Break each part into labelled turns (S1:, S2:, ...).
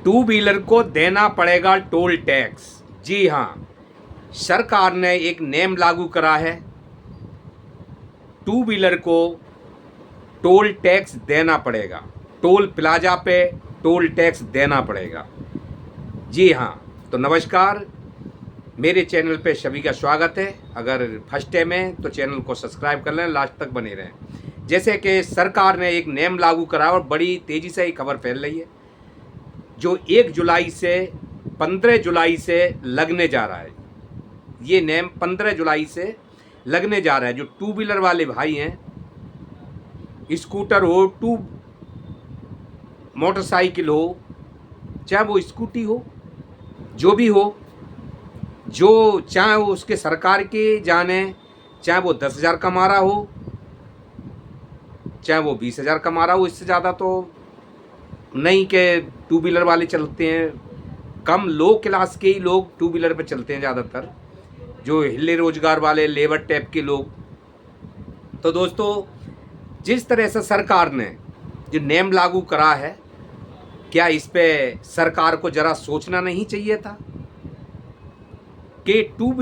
S1: Two wheeler को देना पड़ेगा टोल टैक्स। जी हाँ, सरकार ने एक नियम लागू करा है, टू व्हीलर को टोल टैक्स देना पड़ेगा, टोल प्लाजा पे टोल टैक्स देना पड़ेगा। जी हाँ, तो नमस्कार, मेरे चैनल पे सभी का स्वागत है। अगर फर्स्ट टाइम है तो चैनल को सब्सक्राइब कर लें, लास्ट तक बने रहें। जैसे कि सरकार ने एक नियम लागू करा और बड़ी तेज़ी से ये खबर फैल रही है, जो 1 जुलाई से 15 जुलाई से लगने जा रहा है। ये नियम 15 जुलाई से लगने जा रहा है। जो टू व्हीलर वाले भाई हैं, स्कूटर हो, मोटरसाइकिल हो, चाहे वो स्कूटी हो, जो भी हो, जो चाहे वो उसके सरकार के जाने, चाहे वो 10,000 कमा रहा हो, चाहे वो 20,000 कमा रहा हो, इससे ज़्यादा तो नहीं कि टू व्हीलर वाले चलते हैं। कम लो क्लास के ही लोग टू व्हीलर पे चलते हैं ज़्यादातर, जो हिले रोजगार वाले लेबर टाइप के लोग। तो दोस्तों, जिस तरह से सरकार ने जो नियम लागू करा है, क्या इस पे सरकार को ज़रा सोचना नहीं चाहिए था कि टू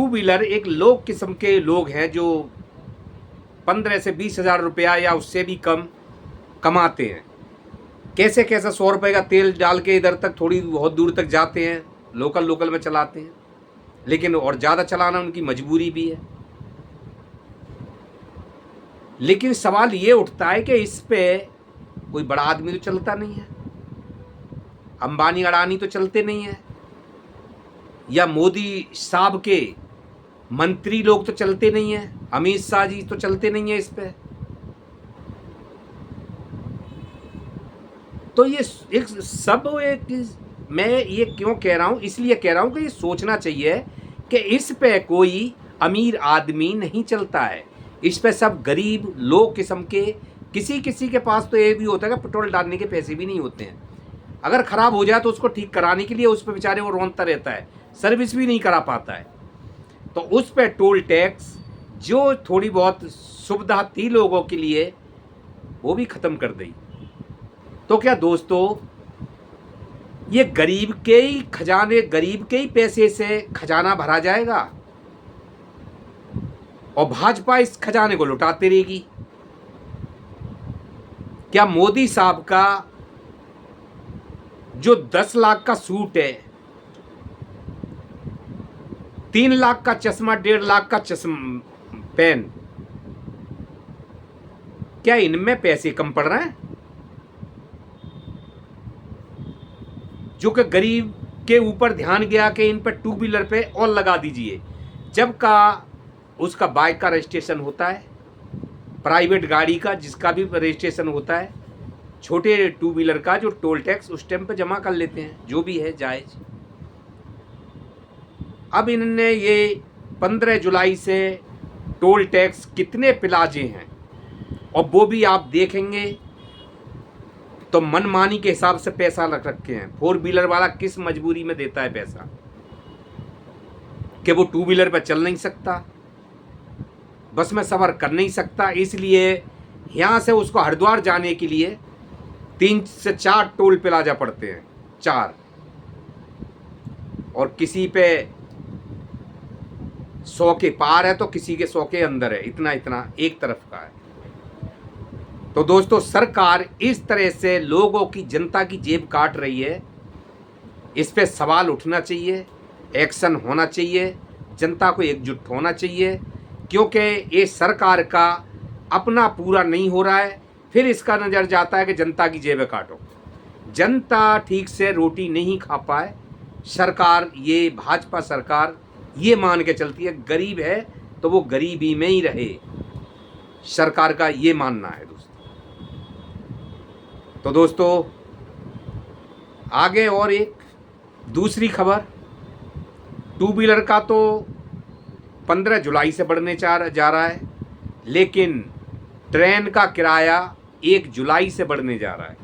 S1: व्हीलर एक लो किस्म के लोग हैं जो 15 से 20,000 रुपया या उससे भी कम कमाते हैं। कैसे 100 रुपये का तेल डाल के इधर तक थोड़ी बहुत दूर तक जाते हैं, लोकल में चलाते हैं, लेकिन और ज़्यादा चलाना उनकी मजबूरी भी है। लेकिन सवाल ये उठता है कि इस पे कोई बड़ा आदमी तो चलता नहीं है, अंबानी अडानी तो चलते नहीं है, या मोदी साहब के मंत्री लोग तो चलते नहीं है, अमित शाह जी तो चलते नहीं है इस पे। तो ये मैं ये क्यों कह रहा हूँ, इसलिए कह रहा हूँ कि ये सोचना चाहिए कि इस पे कोई अमीर आदमी नहीं चलता है, इस पे सब गरीब लो किस्म के, किसी के पास तो ये भी होता है कि पेट्रोल डालने के पैसे भी नहीं होते हैं। अगर ख़राब हो जाए तो उसको ठीक कराने के लिए उस पर बेचारे वो रोनता रहता है, सर्विस भी नहीं करा पाता है। तो उस पर टोल टैक्स जो थोड़ी बहुत सुविधा थी लोगों के लिए, वो भी ख़त्म कर दी। तो क्या दोस्तों, ये गरीब के ही पैसे से खजाना भरा जाएगा और भाजपा इस खजाने को लुटाती रहेगी? क्या मोदी साहब का जो 10 लाख का सूट है, 3 लाख का चश्मा, 1.5 लाख का पेन, क्या इनमें पैसे कम पड़ रहे हैं? जो कि गरीब के ऊपर ध्यान गया कि इन पर टू व्हीलर पे और लगा दीजिए, जब का उसका बाइक का रजिस्ट्रेशन होता है, प्राइवेट गाड़ी का जिसका भी रजिस्ट्रेशन होता है, छोटे टू व्हीलर का जो टोल टैक्स उस टाइम पे जमा कर लेते हैं, जो भी है जायज़। अब इन्होंने ये 15 जुलाई से टोल टैक्स कितने प्लाजे हैं, और वो भी आप देखेंगे तो मनमानी के हिसाब से पैसा रख रखे हैं। 4 व्हीलर वाला किस मजबूरी में देता है पैसा कि वो टू व्हीलर पर चल नहीं सकता, बस में सफ़र कर नहीं सकता, इसलिए यहाँ से उसको हरिद्वार जाने के लिए 3 से 4 टोल प्लाजा पड़ते हैं, 4, और किसी पे 100 के पार है तो किसी के 100 के अंदर है, इतना एक तरफ का है। तो दोस्तों, सरकार इस तरह से लोगों की, जनता की जेब काट रही है, इस पे सवाल उठना चाहिए, एक्शन होना चाहिए, जनता को एकजुट होना चाहिए, क्योंकि ये सरकार का अपना पूरा नहीं हो रहा है। फिर इसका नज़र जाता है कि जनता की जेबें काटो। जनता ठीक से रोटी नहीं खा पाए, सरकार, ये भाजपा सरकार ये मान के चलती है गरीब है तो वो गरीबी में ही रहे, सरकार का ये मानना है दोस्तों। तो दोस्तों, आगे और एक दूसरी खबर, टू व्हीलर का तो 15 जुलाई से बढ़ने जा रहा है, लेकिन ट्रेन का किराया 1 जुलाई से बढ़ने जा रहा है।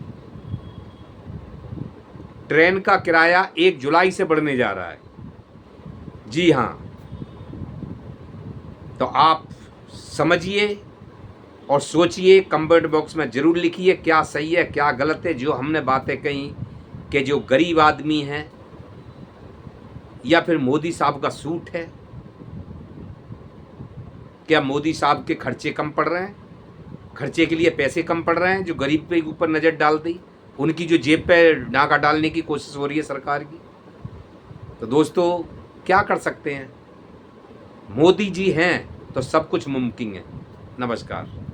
S1: ट्रेन का किराया 1 जुलाई से बढ़ने जा रहा है। जी हाँ, तो आप समझिए और सोचिए, कमेंट बॉक्स में ज़रूर लिखिए क्या सही है क्या गलत है। जो हमने बातें कही कि जो गरीब आदमी हैं या फिर मोदी साहब का सूट है, क्या मोदी साहब के खर्चे कम पड़ रहे हैं, खर्चे के लिए पैसे कम पड़ रहे हैं जो गरीब के ऊपर नज़र डाल दी, उनकी जो जेब पे नाका डालने की कोशिश हो रही है सरकार की। तो दोस्तों क्या कर सकते हैं, मोदी जी हैं तो सब कुछ मुमकिन है। नमस्कार।